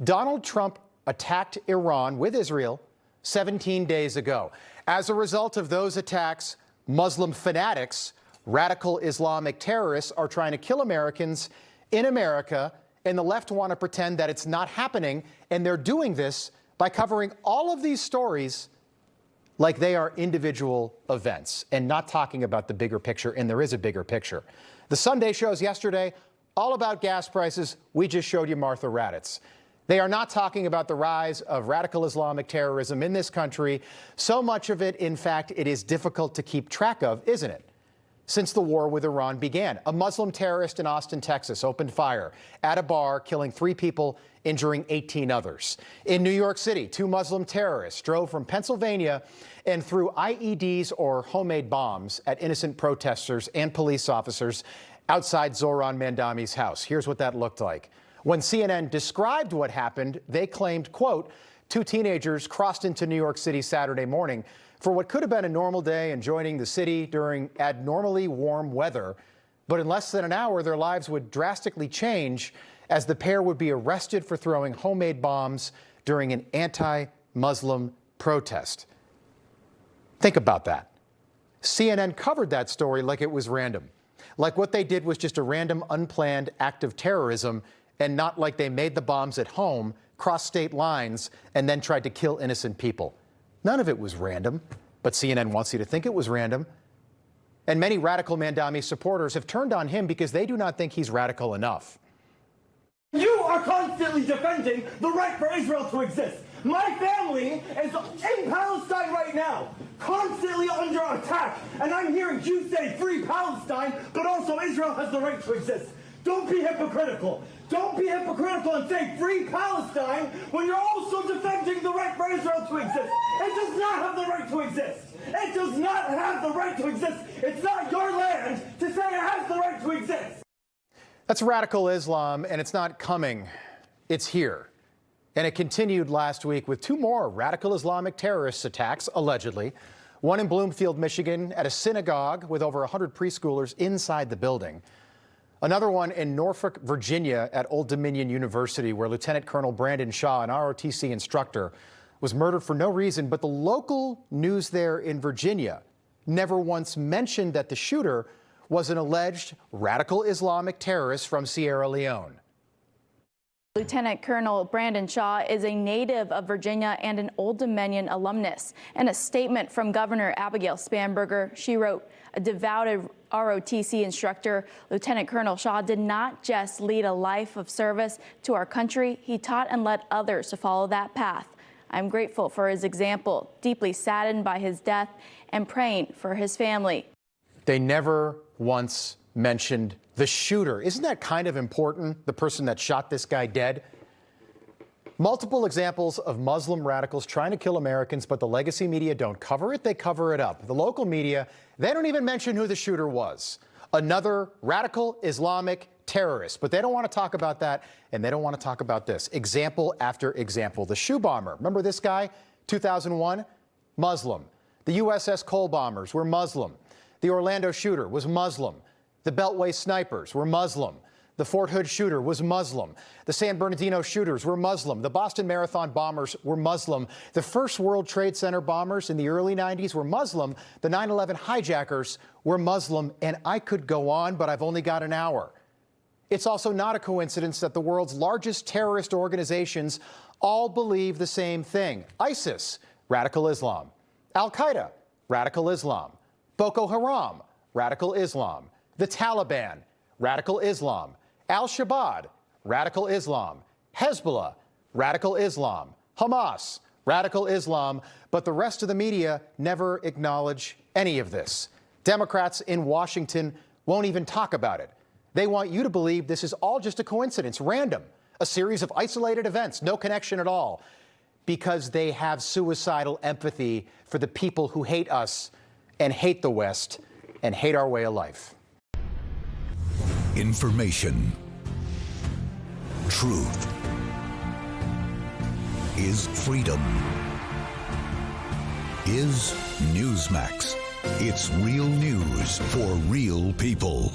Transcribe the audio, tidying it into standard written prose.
Donald Trump attacked Iran with Israel 17 days ago. As a result of those attacks, Muslim fanatics, radical Islamic terrorists are trying to kill Americans in America, and the left want to pretend that it's not happening, and they're doing this by covering all of these stories like they are individual events and not talking about the bigger picture, and there is a bigger picture. The Sunday shows yesterday, all about gas prices. We just showed you Martha Raddatz. They are not talking about the rise of radical Islamic terrorism in this country. So much of it, in fact, it is difficult to keep track of, isn't it? Since the war with Iran began, a Muslim terrorist in Austin, Texas, opened fire at a bar, killing 3 people, injuring 18 others. In New York City, 2 Muslim terrorists drove from Pennsylvania and threw IEDs or homemade bombs at innocent protesters and police officers outside Zohran Mamdani's house. Here's what that looked like. When CNN described what happened, they claimed, quote, 2 teenagers crossed into New York City Saturday morning for what could have been a normal day enjoying the city during abnormally warm weather. But in less than an hour, their lives would drastically change as the pair would be arrested for throwing homemade bombs during an anti-Muslim protest. Think about that. CNN covered that story like it was random, like what they did was just a random, unplanned act of terrorism, and not like they made the bombs at home, crossed state lines, and then tried to kill innocent people. None of it was random, but CNN wants you to think it was random. And many radical Mamdani supporters have turned on him because they do not think he's radical enough. You are constantly defending the right for Israel to exist. My family is in Palestine right now, constantly under attack, and I'm hearing you say free Palestine, but also Israel has the right to exist. Don't be hypocritical. Don't be hypocritical and say free Palestine when you're also defending the right for Israel to exist. It does not have the right to exist. It does not have the right to exist. It's not your land to say it has the right to exist. That's radical Islam, and it's not coming. It's here. And it continued last week with 2 more radical Islamic terrorist attacks, allegedly. One in Bloomfield, Michigan, at a synagogue with over 100 preschoolers inside the building. Another one in Norfolk, Virginia, at Old Dominion University, where Lieutenant Colonel Brandon Shaw, an ROTC instructor, was murdered for no reason. But the local news there in Virginia never once mentioned that the shooter was an alleged radical Islamic terrorist from Sierra Leone. Lieutenant Colonel Brandon Shaw is a native of Virginia and an Old Dominion alumnus. In a statement from Governor Abigail Spanberger, she wrote, a devoted ROTC instructor, Lieutenant Colonel Shaw did not just lead a life of service to our country, he taught and led others to follow that path. I'm grateful for his example, deeply saddened by his death, and praying for his family. They never once mentioned the shooter. Isn't that kind of important, the person that shot this guy dead? Multiple examples of Muslim radicals trying to kill Americans, but the legacy media don't cover it, they cover it up. The local media, they don't even mention who the shooter was. Another radical Islamic terrorist, but they don't want to talk about that, and they don't want to talk about this. Example after example. The shoe bomber, remember this guy, 2001? Muslim. The USS Cole bombers were Muslim. The Orlando shooter was Muslim. The Beltway snipers were Muslim. The Fort Hood shooter was Muslim. The San Bernardino shooters were Muslim. The Boston Marathon bombers were Muslim. The first World Trade Center bombers in the early 90s were Muslim. The 9/11 hijackers were Muslim. And I could go on, but I've only got an hour. It's also not a coincidence that the world's largest terrorist organizations all believe the same thing. ISIS, radical Islam. Al-Qaeda, radical Islam. Boko Haram, radical Islam. The Taliban, radical Islam. Al-Shabaab, radical Islam. Hezbollah, radical Islam. Hamas, radical Islam. But the rest of the media never acknowledge any of this. Democrats in Washington won't even talk about it. They want you to believe this is all just a coincidence, random, a series of isolated events, no connection at all, because they have suicidal empathy for the people who hate us and hate the West and hate our way of life. Information. Truth is freedom. Is Newsmax. It's real news for real people.